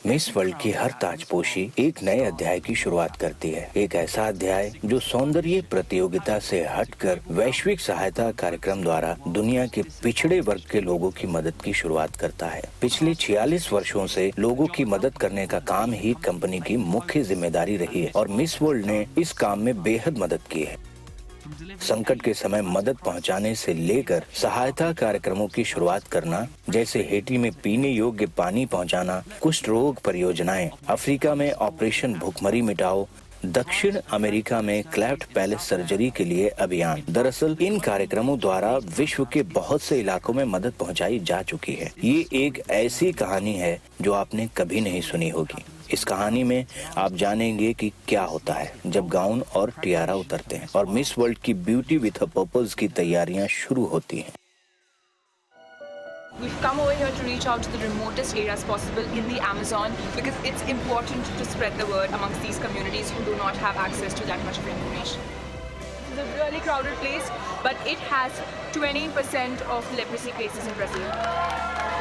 Miss world की हर ताजपोशी एक नए अध्याय की शुरुआत करती है। एक ऐसा अध्याय जो सौंदर्य प्रतियोगिता से हटकर वैश्विक सहायता कार्यक्रम द्वारा दुनिया के पिछड़े वर्ग के लोगों की मदद की शुरुआत करता है। पिछले 46 वर्षों से लोगों की मदद करने का काम ही कंपनी की मुख्य जिम्मेदारी रही है और मिस वर्ल्ड ने इस काम में बेहद मदद की है। संकट के समय मदद पहुंचाने से लेकर सहायता कार्यक्रमों की शुरुआत करना, जैसे हेटी में पीने योग्य पानी पहुंचाना, कुष्ठ रोग परियोजनाएं, अफ्रीका में ऑपरेशन भूखमरी मिटाओ, दक्षिण अमेरिका में क्लेफ्ट पैलेस सर्जरी के लिए अभियान। दरअसल इन कार्यक्रमों द्वारा विश्व के बहुत से इलाकों में मदद पहुंचाई जा चुकी है। ये एक ऐसी कहानी है जो आपने कभी नहीं सुनी होगी। इस कहानी में आप जानेंगे कि क्या होता है जब गाउन और टियारा उतरते हैं और मिस वर्ल्ड की ब्यूटी विथ अ पर्पस की तैयारियां शुरू होती हैं। We've come over here to reach out to the remotest areas possible in the Amazon because it's important to spread the word amongst these communities who do not have access to that much of information. It's a really crowded place, but it has 20% of leprosy cases in Brazil.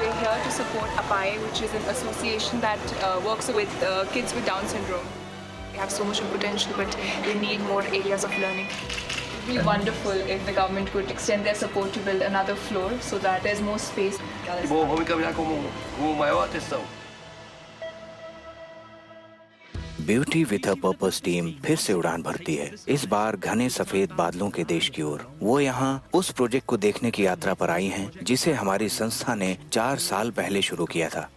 We're here to support APAI, which is an association that works with kids with Down syndrome. They have so much potential, but they need more areas of learning. It would be wonderful if the government could extend their support to build another floor so that there's more space. Vou encaminhar como maior atenção. Beauty with a purpose team फिर से उड़ान भरती है, इस बार घने सफेद बादलों के देश की ओर। वो यहाँ उस प्रोजेक्ट को देखने की यात्रा पर आई हैं, जिसे हमारी संस्था ने 4 साल पहले शुरू किया था।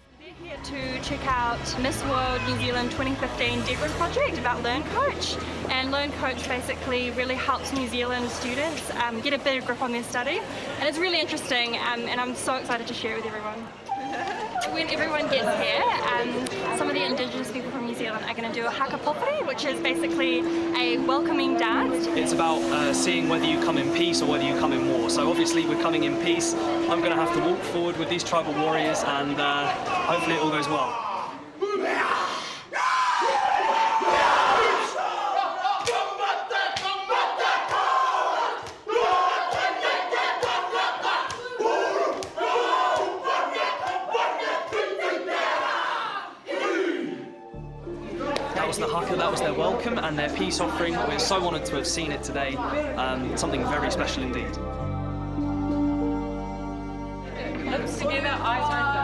To check out Miss World New Zealand 2015 different project about Learn Coach, and Learn Coach basically really helps New Zealand students get a better grip on their study, and it's really interesting, and I'm so excited to share it with everyone. When everyone gets here, some of the Indigenous people from New Zealand are going to do a haka popuri, which is basically a welcoming dance. It's about seeing whether you come in peace or whether you come in war. So obviously we're coming in peace. I'm going to have to walk forward with these tribal warriors, and hopefully it all goes well. That was the haka, that was their welcome and their peace offering. We're so honoured to have seen it today. Something very special indeed. Lips together, eyes open.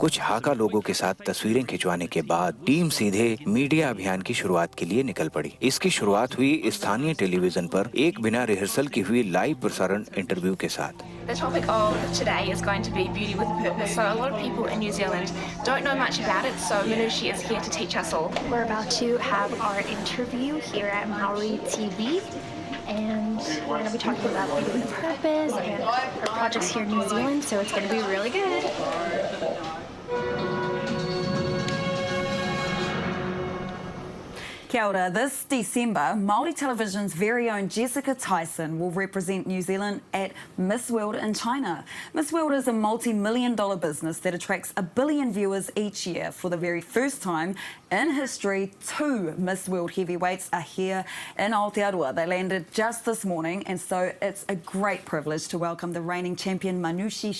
कुछ हाका लोगों के साथ तस्वीरें खिंचवाने के बाद team सीधे मीडिया अभियान की शुरुआत के लिए निकल पड़ी। इसकी शुरुआत हुई स्थानीय टेलीविजन पर एक बिना रिहर्सल की हुई लाइव प्रसारण इंटरव्यू के साथ। The topic of today is going to be beauty with a purpose. So a lot of people in New Zealand don't know much about it, so Manushi is here to teach us all. We're about to have our interview here at Maori TV, and we're going to be talking about beauty with a purpose and our projects here in New Zealand, so it's going to be really good. Kia ora. This December, Māori Television's very own Jessica Tyson will represent New Zealand at Miss World in China. Miss World is a multi-million-dollar business that attracts 1 billion viewers each year. For the very first time in history, 2 Miss World heavyweights are here in Aotearoa. They landed just this morning, and so it's a great privilege to welcome the reigning champion Manushi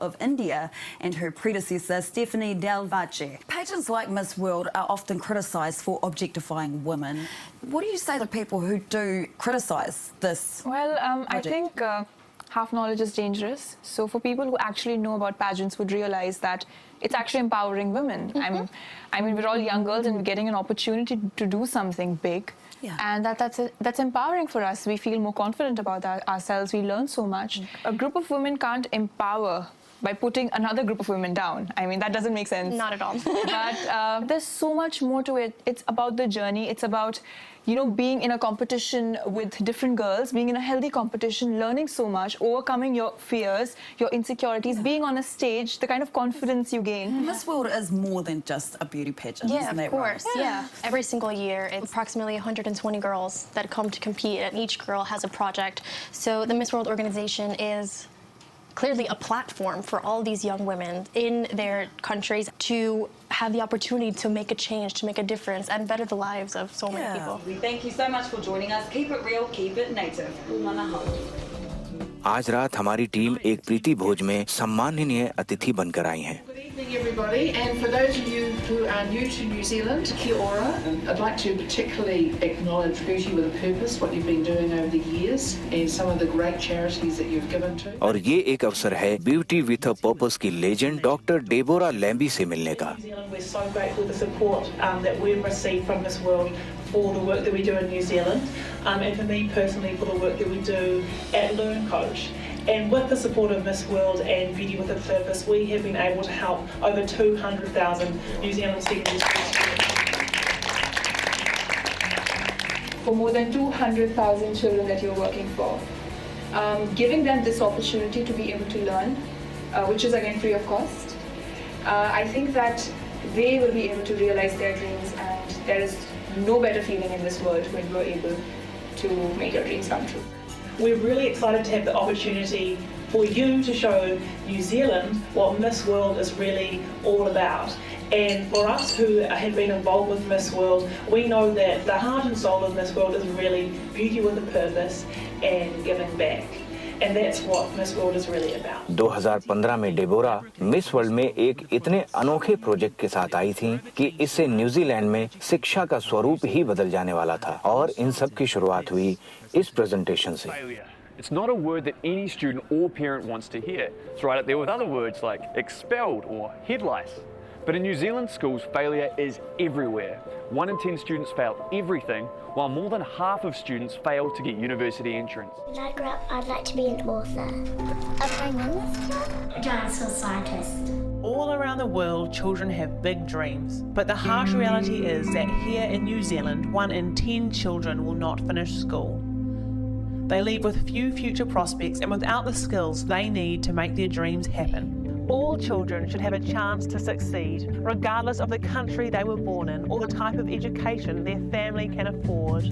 of India and her predecessor Stephanie Del Valle. Pageants like Miss World are often criticised for objectifying women. What do you say to people who do criticise this? Well, I think half knowledge is dangerous. So for people who actually know about pageants would realize that it's actually empowering women. I mean, we're all young girls and we're getting an opportunity to do something big. Yeah. And that's empowering for us. We feel more confident about ourselves. We learn so much. A group of women can't empower by putting another group of women down. I mean, that doesn't make sense. Not at all. But there's so much more to it. It's about the journey. It's about, you know, being in a competition with different girls, being in a healthy competition, learning so much, overcoming your fears, your insecurities, being on a stage, the kind of confidence you gain. Miss World is more than just a beauty pageant, Yeah, isn't of that course. right? Yeah. Every single year, it's approximately 120 girls that come to compete, and each girl has a project. So the Miss World organization is clearly a platform for all these young women in their countries to have the opportunity to make a change, to make a difference, and better the lives of so many people. We thank you so much for joining us. Keep it real, keep it native. आज रात हमारी team एक प्रीति भोज में सम्माननीय अतिथि बनकर आई हैं। Good evening, everybody, and for those of you who are new to New Zealand, kia ora. I'd like to particularly acknowledge Beauty with a Purpose, what you've been doing over the years, and some of the great charities that you've given to. और ये एक अवसर है beauty with a purpose की legend doctor Deborah लैम्बी से मिलने का। We're so grateful for the support that we've received from Miss World for the work that we do in New Zealand, and for me personally for the work that we do at Learn Coach. And with the support of Miss World and Beauty with a Purpose, we have been able to help over 200,000 New Zealand secondary school students. For more than 200,000 children that you're working for, giving them this opportunity to be able to learn, which is again free of cost, I think that they will be able to realize their dreams, and there is no better feeling in this world when you're able to make your dreams come true. We're really excited to have the opportunity for you to show New Zealand what Miss World is really all about. And for us who have been involved with Miss World, we know that the heart and soul of Miss World is really beauty with a purpose and giving back. And that's what Miss World is really about. 2015 में Deborah miss world में एक इतने अनोखे project के साथ आई थी कि इससे न्यूजीलैंड में शिक्षा का स्वरूप ही बदल जाने वाला था, और इन सब की शुरुआत हुई इस प्रेजेंटेशन से। It's not a word that any student or parent wants to hear. It's right up there with other words like expelled or head lice. But in New Zealand schools, failure is everywhere. 1 in 10 students fail everything, while more than half of students fail to get university entrance. When I grow up, I'd like to be an author, a prime minister, a dinosaur scientist. All around the world, children have big dreams. But the harsh reality is that here in New Zealand, 1 in 10 children will not finish school. They leave with few future prospects and without the skills they need to make their dreams happen. All children should have a chance to succeed, regardless of the country they were born in or the type of education their family can afford.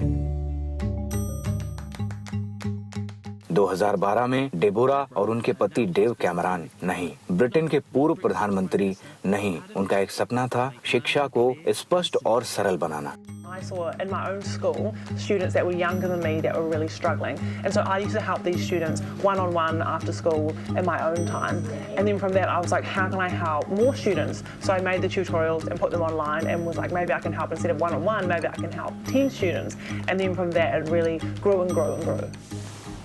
2012 में Deborah और उनके पति Dave Cameron नहीं, Britain के पूर्व प्रधानमंत्री नहीं, उनका एक सपना था शिक्षा को स्पष्ट और सरल बनाना। I saw in my own school students that were younger than me that were really struggling, and so I used to help these students one-on-one after school in my own time. And then from that I was like, how can I help more students? So I made the tutorials and put them online and was like, maybe I can help instead of one-on-one, maybe I can help 10 students. And then from that it really grew and grew and grew.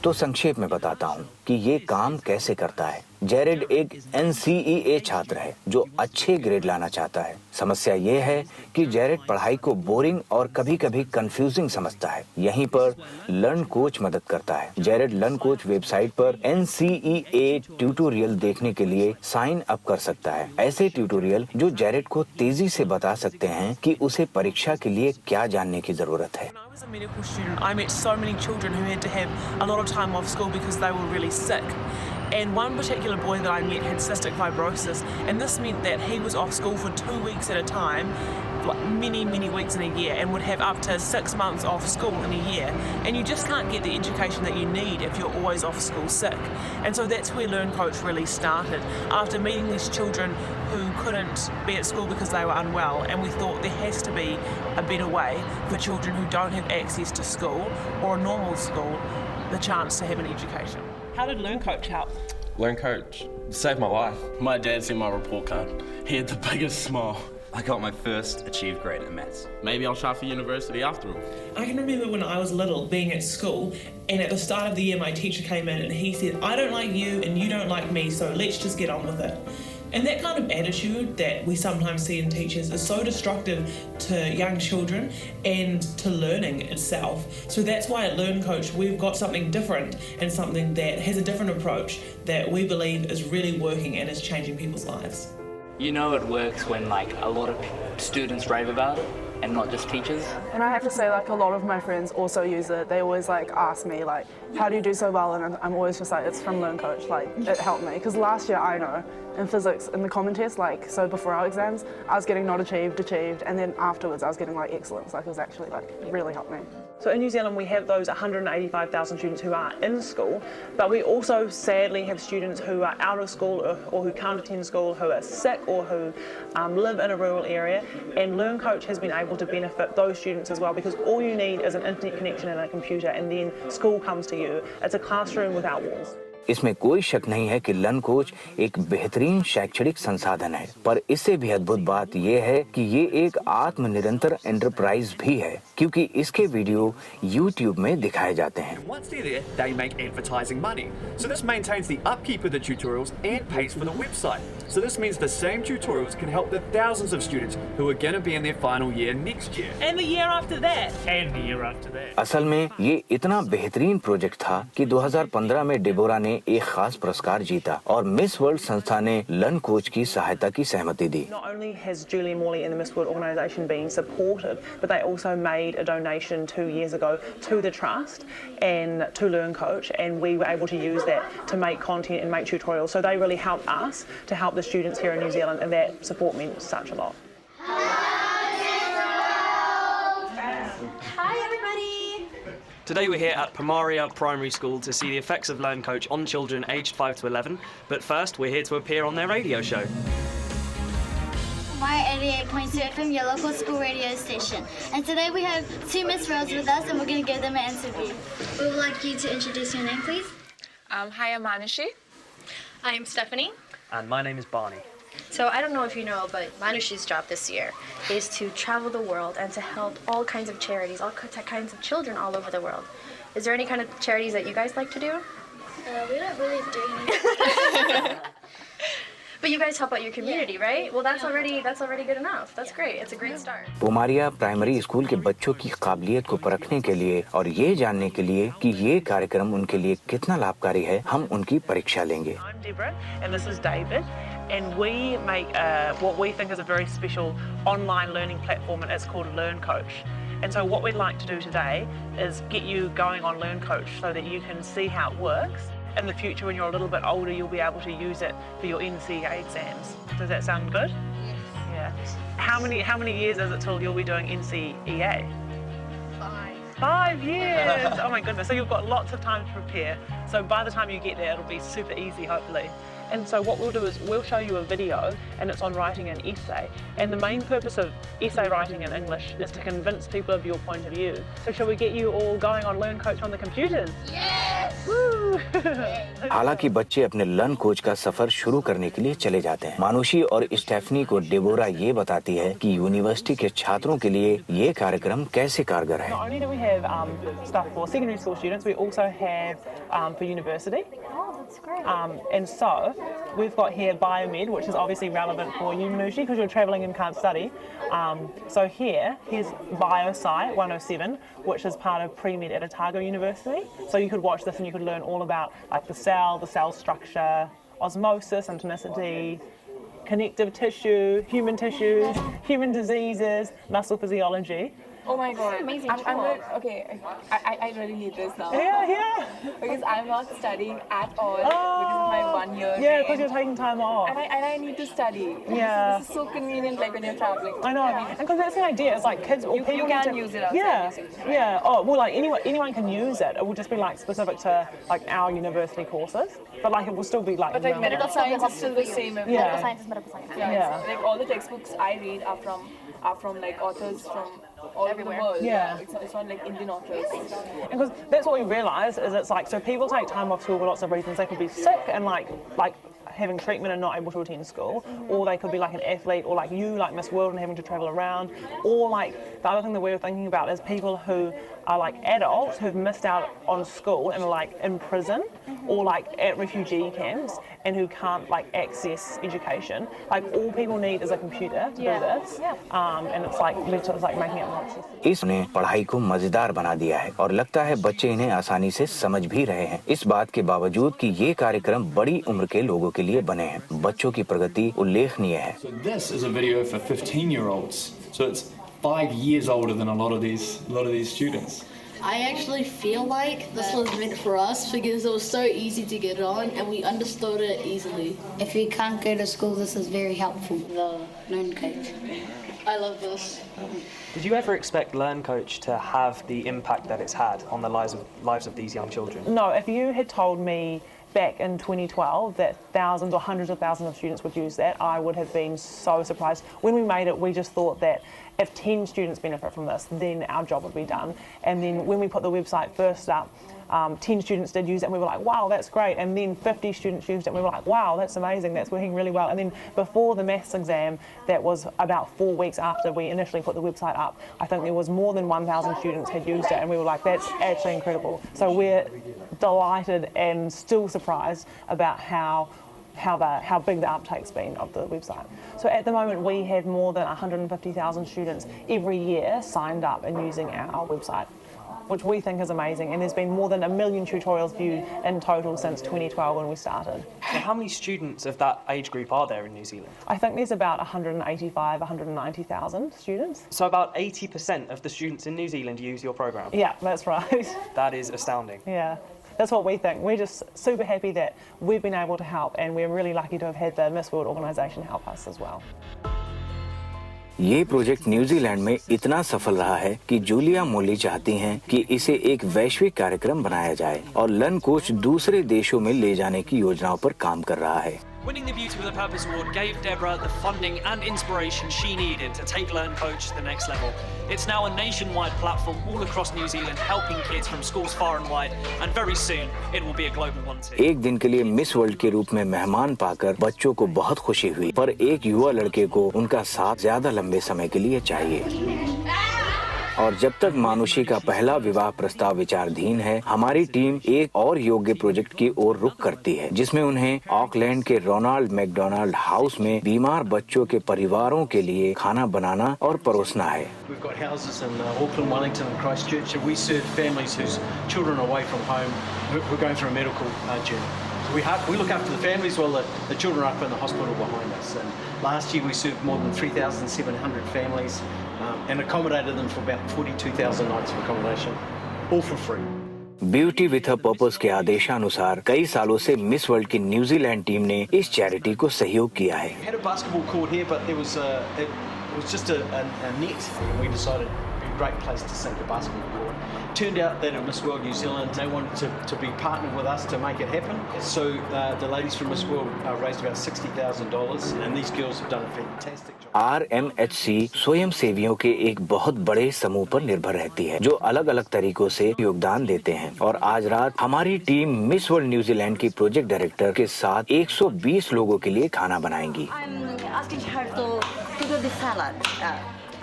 तो संक्षेप में बताता हूँ कि ये काम कैसे करता है। जेरेड एक NCEA छात्र है जो अच्छे ग्रेड लाना चाहता है। समस्या ये है कि जेरेड पढ़ाई को बोरिंग और कभी-कभी कंफ्यूजिंग समझता है। यहीं पर लर्न कोच मदद करता है। जेरेड लर्न कोच वेबसाइट पर NCEA ट्यूटोरियल देखने के लिए साइन अप कर सकता है। ऐसे ट्यूटोरियल जो जेरेड को तेजी से बता सकते हैं कि उसे परीक्षा के लिए क्या जानने की जरूरत है। As a medical student, I met so many children who had to have a lot of time off school because they were really sick. And one particular boy that I met had cystic fibrosis, and this meant that he was off school for 2 weeks at a time, like many weeks in a year, and would have up to 6 months off school in a year. And you just can't get the education that you need if you're always off school sick. And so that's where Learn Coach really started, after meeting these children who couldn't be at school because they were unwell, and we thought there has to be a better way for children who don't have access to school or a normal school the chance to have an education. How did Learn Coach help? Learn Coach saved my life. My dad seen my report card. He had the biggest smile. I got my first achieved grade in maths. Maybe I'll try for university after all. I can remember when I was little being at school, and at the start of the year my teacher came in and he said, I don't like you and you don't like me, so let's just get on with it. And that kind of attitude that we sometimes see in teachers is so destructive to young children and to learning itself. So that's why at Learn Coach we've got something different and something that has a different approach that we believe is really working and is changing people's lives. You know it works when a lot of students rave about it and not just teachers. And I have to say a lot of my friends also use it. They always ask me how do you do so well, and I'm always just it's from Learn Coach, it helped me. Because last year I know in physics in the common test, like, so before our exams, I was getting not achieved, and then afterwards I was getting like excellence. Like, it was actually like really helped me. So in New Zealand we have those 185,000 students who are in school, but we also sadly have students who are out of school or who can't attend school, who are sick or who live in a rural area, and Learn Coach has been able to benefit those students as well, because all you need is an internet connection and a computer, and then school comes to you. It's a classroom without walls. इसमें कोई शक नहीं है कि learn coach एक बेहतरीन शैक्षणिक संसाधन है, पर इससे भी अद्भुत बात यह है कि ये एक आत्मनिरंतर एंटरप्राइज भी है, क्योंकि इसके वीडियो YouTube में दिखाए जाते हैं। Once they're there, they make advertising money. So this maintains the upkeep of the tutorials and pays for the website. So this means the same tutorials can help the thousands of students who are going to be in their final year next year. And the year after that. And the year after that. असल में ये इतना बेहतरीन project था कि 2015 में Deborah ने एक खास पुरस्कार जीता और मिस वर्ल्ड संस्था ने लर्न कोच की सहायता की सहमति दी। Not only has Julia Morley and the Miss World organisation been supported, but they also made a donation 2 years ago to the trust and to Learn Coach, and we were able to use that to make content and make tutorials. So they really helped us to help the students here in New Zealand, and that support meant such a lot. Hi everybody! Today we're here at Pomaria Primary School to see the effects of Learn Coach on children aged 5 to 11, but first we're here to appear on their radio show. My 88.2 FM, your local school radio station. And today we have two Miss Worlds with us, and we're going to give them an interview. We would like you to introduce your name, please. Hi, I'm Manushi. I'm Stephanie. And my name is Barney. So I don't know if you know, but Manushi's job this year is to travel the world and to help all kinds of charities, all kinds of children all over the world. Is there any kind of charities that you guys like to do? We don't really do anything. But you guys help out your community, right? Well, that's already good enough. That's great. It's a great start. Pomaria primary school के बच्चों की काबिलियत को परखने के लिए और ये जानने के लिए कि ये कार्यक्रम उनके लिए कितना लाभकारी है, हम उनकी परीक्षा लेंगे। I'm Deborah and this is David, and we make what we think is a very special online learning platform, and it's called Learn Coach. And so what we'd like to do today is get you going on Learn Coach so that you can see how it works. In the future, when you're a little bit older, you'll be able to use it for your NCEA exams. Does that sound good? Yes. Yeah. How many years is it till you'll be doing NCEA? 5. 5 years! Oh my goodness, so you've got lots of time to prepare. So by the time you get there, it'll be super easy, hopefully. And so what we'll do is we'll show you a video, and it's on writing an essay. And the main purpose of essay writing in English is to convince people of your point of view. So shall we get you all going on Learn Coach on the computers? Yes! Woo! हालांकि बच्चे अपने learn coach का सफर शुरू करने के लिए चले जाते हैं। मानुषी और स्टेफनी को डेबोरा ये बताती है कि यूनिवर्सिटी के छात्रों के लिए ये कार्यक्रम कैसे कारगर है। Not only do we have stuff for secondary school students, we also have for university. Oh, that's great. And so we've got here Biomed, which is obviously relevant for you, Manushi, because you're travelling and can't study. So here's Biosci 107, which is part of pre-med at Otago University. So you could watch this and you could learn all about like the cell structure, osmosis, intonicity, connective tissue, human tissues, human diseases, muscle physiology. Oh my god. Amazing. I really need this now. Yeah. Because I'm not studying at all because of my 1 year. Yeah, because you're taking time off. And I need to study. Yeah. This is so convenient, like when you're traveling. I know. And because that's the idea. It's like kids or people you can need to, use it outside. Yeah. Oh, well, like anyone can use it. It will just be like specific to like our university courses. But like it will still be like. But like medical science is still the same. Yeah. Medical science is medical science. Yeah. Like all the textbooks I read are from like authors from all over the world. Yeah. It's not like Indian authors. Because that's what we realise is it's like, so people take time off school for lots of reasons. They could be sick and like having treatment and not able to attend school, or they could be like an athlete, or like you, like Miss World, and having to travel around, or like the other thing that we're thinking about is people who are like adults who've missed out on school and are like in prison or like at refugee camps and who can't like access education. Like all people need is a computer to do this, and it's like making it more accessible. इसने पढ़ाई को मजेदार बना दिया है और लगता है बच्चे इन्हें आसानी से समझ भी रहे हैं, इस बात के बावजूद कि ये कार्यक्रम बड़ी उम्र के लोगों के लिए बने हैं। बच्चों की प्रगति उल्लेखनीय है। So this is a video for 15-year-olds. So it's 5 years older than a lot of these students. I actually feel like this was meant for us because it was so easy to get on and we understood it easily. If you can't go to school, this is very helpful, the Learn Coach. I love this. Did you ever expect Learn Coach to have the impact that it's had on the lives of these young children? No, if you had told me back in 2012 that thousands or hundreds of thousands of students would use that, I would have been so surprised. When we made it, we just thought that if 10 students benefit from this, then our job would be done. And then when we put the website first up, 10 students did use it and we were like, wow, that's great. And then 50 students used it and we were like, wow, that's amazing, that's working really well. And then before the maths exam, that was about 4 weeks after we initially put the website up, I think there was more than 1,000 students had used it and we were like, that's actually incredible. So we're delighted and still surprised about how big the uptake's been of the website. So at the moment we have more than 150,000 students every year signed up and using our website, which we think is amazing, and there's been more than 1 million tutorials viewed in total since 2012 when we started. So how many students of that age group are there in New Zealand? I think there's about 185, 190,000 students. So about 80% of the students in New Zealand use your program? Yeah, that's right. That is astounding. Yeah. That's what we think. We're just super happy that we've been able to help, and we're really lucky to have had the Miss World organisation help us as well. ये project New Zealand में इतना सफल रहा है कि Julia मोली चाहती हैं कि इसे एक वैश्विक कार्यक्रम बनाया जाए और लर्न कोच दूसरे देशों में ले जाने की योजनाओं पर काम कर रहा है। Winning the Beauty with a Purpose Award gave Deborah the funding and inspiration she needed to take Learn Coach to the next level. It's now a nationwide platform all across New Zealand, helping kids from schools far and wide, and very soon it will be a global one too. एक दिन के लिए miss world के रूप में मेहमान पाकर बच्चों को बहुत खुशी हुई, पर एक युवा लड़के को उनका साथ ज्यादा लंबे समय के लिए चाहिए। और जब तक मानुषी का पहला विवाह प्रस्ताव विचाराधीन है, हमारी टीम एक और योग्य प्रोजेक्ट की ओर रुख करती है, जिसमें उन्हें ऑकलैंड के रोनाल्ड मैकडोनाल्ड हाउस में बीमार बच्चों के परिवारों के लिए खाना बनाना और परोसना है। We've got houses in Auckland, Wellington and Christchurch, and we serve families whose children are away from home who are going through a medical journey. So we look after the families while the children are up in the hospital behind us. And last year we served more than 3,700 families and accommodated them for about 42,000 nights of accommodation, all for free. Beauty with a purpose के आदेशानुसार कई सालों से miss world की New Zealand team ने इस charity को सहयोग किया है। We had a basketball court here, but it was just a net. We decided it would be a great place to sink a basketball court. Turned out that at Miss World New Zealand, they wanted to be partnered with us to make it happen. So the ladies from Miss World raised about $60,000, and these girls have done a fantastic job. RMHC स्वयं सेवियों के एक बहुत बड़े समूह पर निर्भर रहती है, जो अलग अलग तरीकों से योगदान देते हैं। और आज रात हमारी टीम मिस वर्ल्ड न्यूजीलैंड की प्रोजेक्ट डायरेक्टर के साथ 120 लोगों के लिए खाना बनाएंगी। Asking her to do the salad.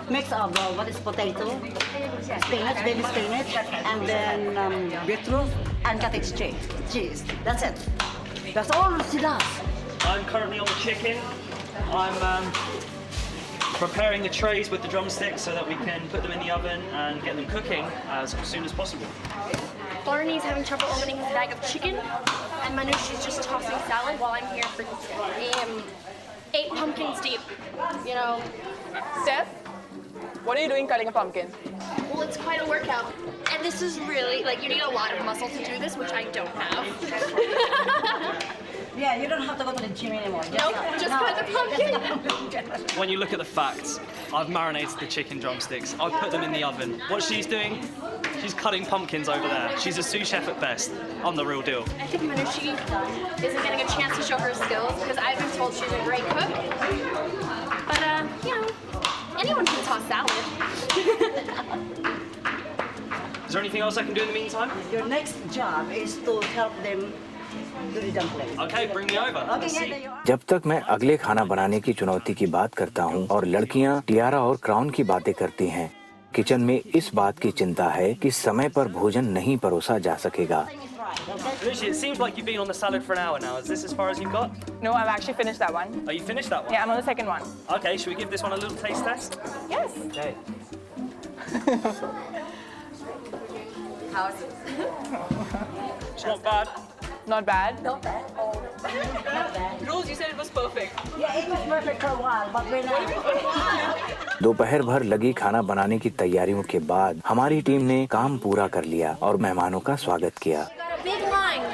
Mix of what is potato, spinach, baby spinach, and then beetroot and cottage cheese. That's it. That's all she does. I'm currently on the chicken. I'm preparing the trays with the drumsticks so that we can put them in the oven and get them cooking as soon as possible. Barney's having trouble opening his bag of chicken, and Manushi's just tossing salad while I'm here for 8 pumpkins deep. You know, Steph, what are you doing cutting a pumpkin? Well, it's quite a workout, and this is really like you need a lot of muscle to do this, which I don't have. Yeah, you don't have to go to the gym anymore. Nope, just cut the pumpkin. When you look at the facts, I've marinated the chicken drumsticks. I've put them in the oven. What she's doing, she's cutting pumpkins over there. She's a sous chef at best. I'm the real deal. I think Manushi isn't getting a chance to show her skills because I've been told she's a great cook. But, you know, anyone can toss salad. Is there anything else I can do in the meantime? Your next job is to help them do the dumpling. Okay, bring me over. Okay, yeah, there you are. जब तक मैं अगले खाना बनाने की चुनौती की बात करता हूं और लड़कियां टियारा और क्राउन की बातें करती हैं, किचन में इस बात की चिंता है कि समय पर भोजन नहीं परोसा जा सकेगा। Manushi, it seems like you've been on the salad for an hour now. Is this as far as you've got? No, I've actually finished that one. Oh, you finished that one? Yeah, I'm on the second one. Okay, should we give this one a little taste test? Yes. Okay. How is it? It's not bad. Not bad? Not bad. Rose, you said it was perfect. Yeah, it was perfect for a while, but when दोपहर भर लगी खाना बनाने की तैयारियों के बाद हमारी टीम ने काम पूरा कर लिया और मेहमानों का स्वागत किया। Big line.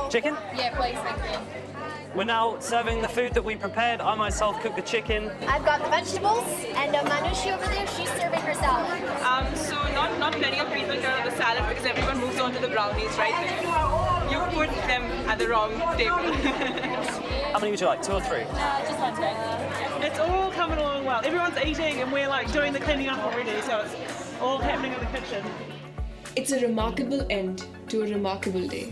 Chicken? Yeah, please, thank you. We're now serving the food that we prepared. I myself cooked the chicken. I've got the vegetables, and Manushi over there, she's serving her salad. So not plenty of people here on the salad because everyone moves on to the brownies, right? You put them at the wrong table. How many would you like? 2 or 3? Just one today. It's all coming along well. Everyone's eating and we're like doing the cleaning up already, so it's all happening in the kitchen. It's a remarkable end to a remarkable day.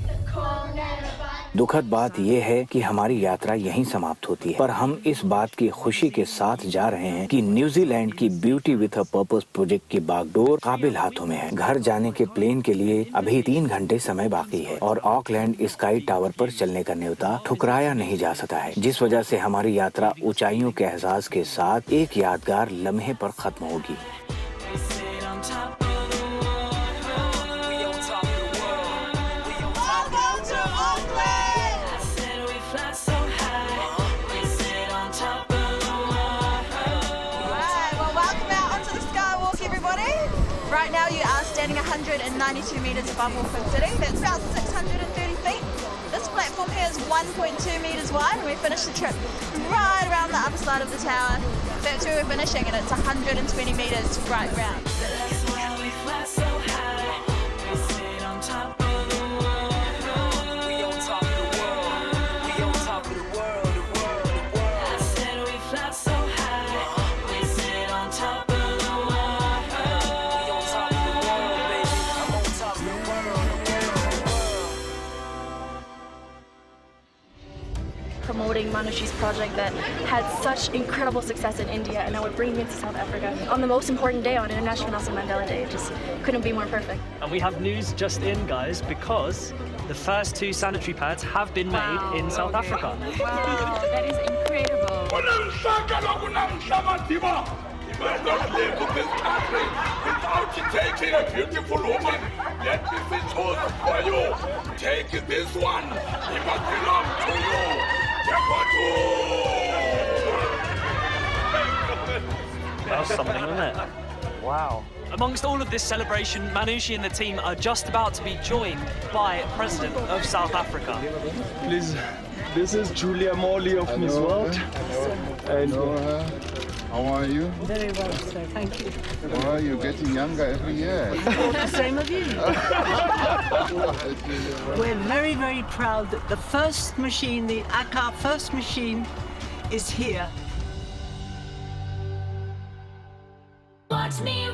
दुखद बात यह है कि हमारी यात्रा यहीं समाप्त होती है, पर हम इस बात की खुशी के साथ जा रहे हैं कि न्यूजीलैंड की beauty with a purpose project की बागडोर काबिल हाथों में है। घर जाने के प्लेन के लिए अभी 3 घंटे समय बाकी है और ऑकलैंड स्काई टावर पर चलने का न्योता ठुकराया नहीं जा सकता है, जिस वजह से हमारी यात्रा ऊंचाइयों के एहसास के साथ एक यादगार लम्हे पर खत्म होगी। Right now you are standing 192 metres above Auckland City. That's about 630 feet. This platform here is 1.2 metres wide and we finished the trip right around the other side of the tower. That's where we're finishing and it's 120 metres right round. Promoting Manushi's project that had such incredible success in India, and now we're bringing it to South Africa on the most important day, on International Nelson Mandela Day. It just couldn't be more perfect. And we have news just in, guys, because the first 2 sanitary pads have been made in South Africa. Wow, that is incredible. You must not live in this country without taking a beautiful woman. Let me be chosen for you. Take this one. He must belong to you. That was something, wasn't it? Wow. Amongst all of this celebration, Manushi and the team are just about to be joined by President of South Africa. Please, this is Julia Morley of Miss World. And how are you? Very well, sir. Thank you. Well, you're getting younger every year. Same of you. We're very, very proud that the first machine, the ACA first machine, is here. Watch me